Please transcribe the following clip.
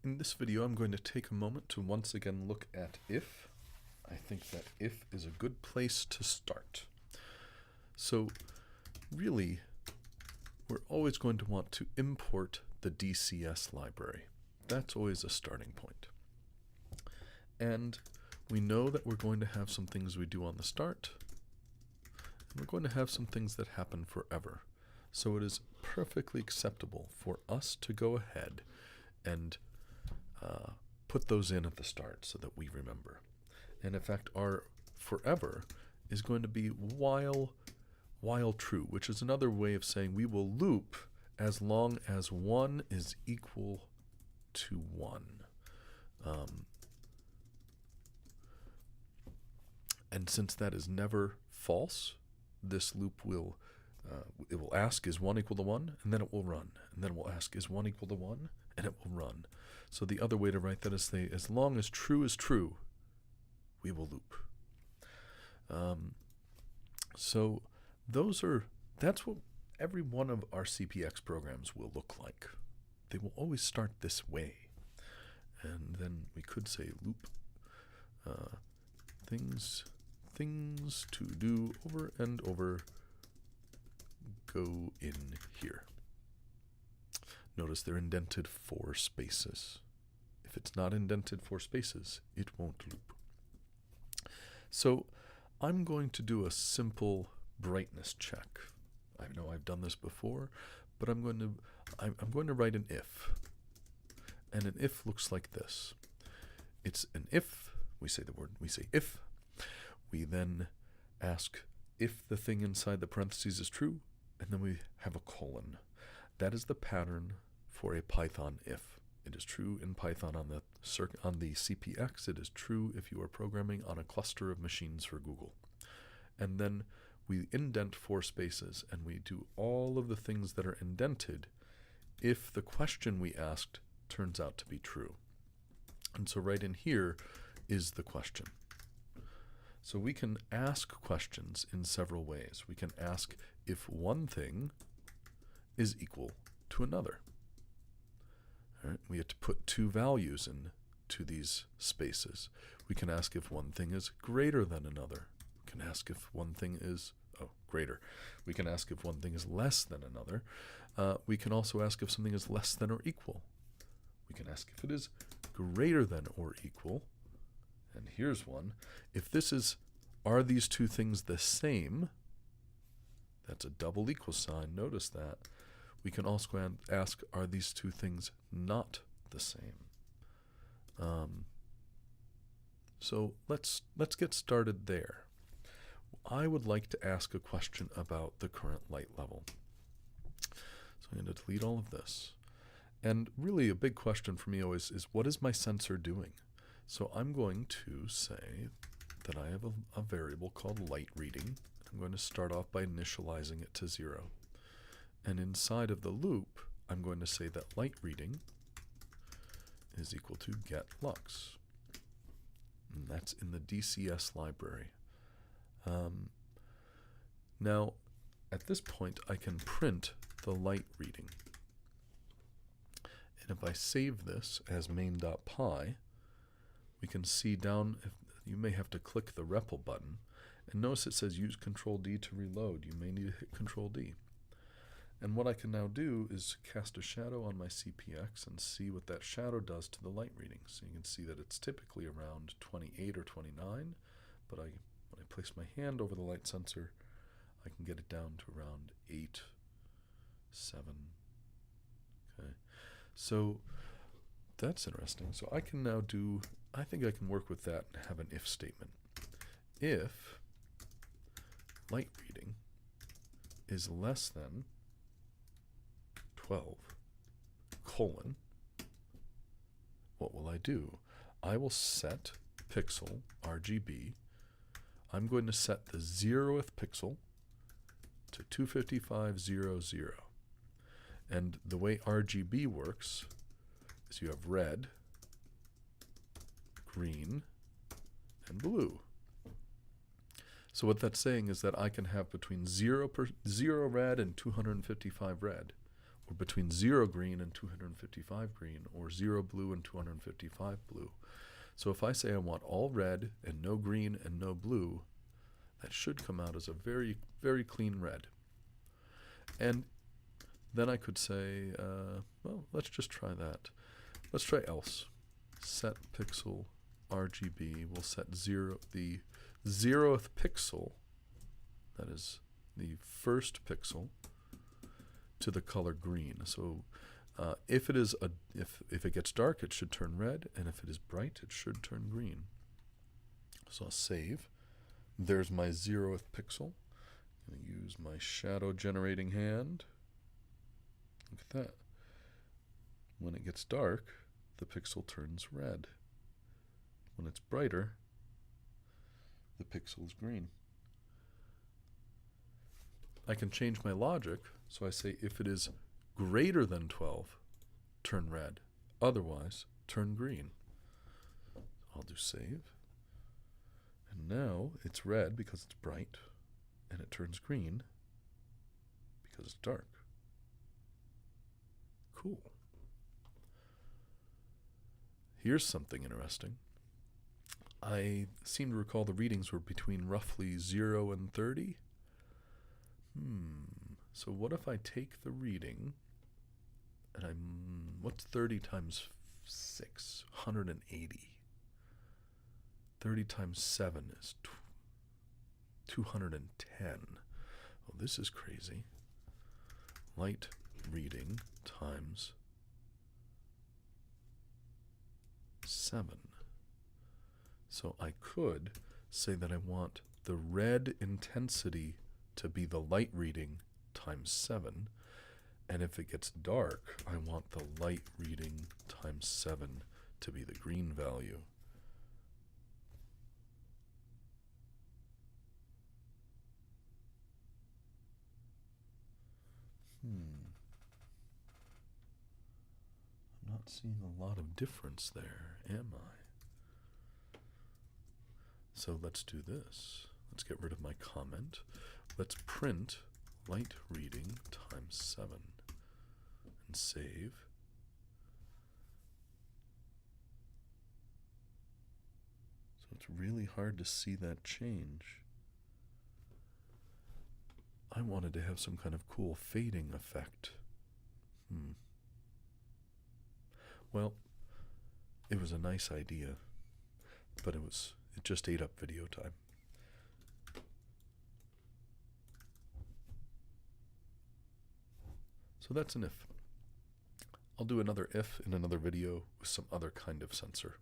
In this video, I'm going to take a moment to once again look at if. I think that if is a good place to start. So really, we're always going to want to import the DCS library. That's always a starting point. And we know that we're going to have some things we do on the start, and we're going to have some things that happen forever. So it is perfectly acceptable for us to go ahead and put those in at the start so that we remember. And in fact, our forever is going to be while true, which is another way of saying we will loop as long as 1 is equal to 1. And since that is never false, this loop will it will ask, is 1 equal to 1? And then it will run. And then it will ask, is 1 equal to 1? And it will run. So the other way to write that is say, as long as true is true, we will loop. So that's what every one of our CPX programs will look like. They will always start this way. And then we could say loop things to do over and over go in here. Notice they're indented 4 spaces. If it's not indented 4 spaces, it won't loop. So I'm going to do a simple brightness check. I know I've done this before, but I'm going to write an if. And an if looks like this. It's an if, we say if. We then ask if the thing inside the parentheses is true, and then we have a colon. That is the pattern for a Python if. It is true in Python on the CPX. It is true if you are programming on a cluster of machines for Google. And then we indent 4 spaces, and we do all of the things that are indented if the question we asked turns out to be true. And so right in here is the question. So we can ask questions in several ways. We can ask if one thing is equal to another. All right, we have to put 2 values into these spaces. We can ask if one thing is greater than another. We can ask if one thing is greater. We can ask if one thing is less than another. We can also ask if something is less than or equal. We can ask if it is greater than or equal. And here's one. If this is, are these 2 things the same? That's a double equal sign. Notice that. We can also ask, are these 2 things not the same? So let's get started there. I would like to ask a question about the current light level. So I'm going to delete all of this. And really a big question for me always is, what is my sensor doing? So I'm going to say that I have a variable called light reading. I'm going to start off by initializing it to 0. And inside of the loop, I'm going to say that light reading is equal to getLux. And that's in the DCS library. Now, at this point, I can print the light reading. And if I save this as main.py, we can see down, you may have to click the REPL button, and notice it says use Control-D to reload. You may need to hit Control-D. And what I can now do is cast a shadow on my CPX and see what that shadow does to the light reading. So you can see that it's typically around 28 or 29, but when I place my hand over the light sensor, I can get it down to around 8, 7. Okay, so that's interesting. So I can now I think I can work with that and have an if statement. If light reading is less than 12, colon, what will I do? I will set pixel RGB. I'm going to set the 0th pixel to 255.00. And the way RGB works is you have red, green, and blue. So what that's saying is that I can have between 0 red and 255 red, or between 0 green and 255 green, or 0 blue and 255 blue. So if I say I want all red and no green and no blue, that should come out as a very, very clean red. And then I could say, well, let's just try that. Let's try else. Set pixel RGB. We'll set the 0th pixel, that is the first pixel, to the color green. So if it gets dark, it should turn red, and if it is bright, it should turn green. So I'll save. There's my 0th pixel. I'm going to use my shadow generating hand. Look at that. When it gets dark, the pixel turns red. When it's brighter, the pixel is green. I can change my logic, so I say if it is greater than 12, turn red. Otherwise, turn green. I'll do save. And now it's red because it's bright, and it turns green because it's dark. Cool. Here's something interesting. I seem to recall the readings were between roughly 0 and 30. So what if I take the reading and what's 30 times 6? 180. 30 times 7 is 210. Oh, this is crazy. Light reading times 7. So I could say that I want the red intensity to be the light reading times 7, and if it gets dark, I want the light reading times 7 to be the green value. I'm not seeing a lot of difference there, am I? So let's do this. Let's get rid of my comment. Let's print light reading times 7 and save. So it's really hard to see that change. I wanted to have some kind of cool fading effect. Well, it was a nice idea, but it just ate up video time. So that's an if. I'll do another if in another video with some other kind of sensor.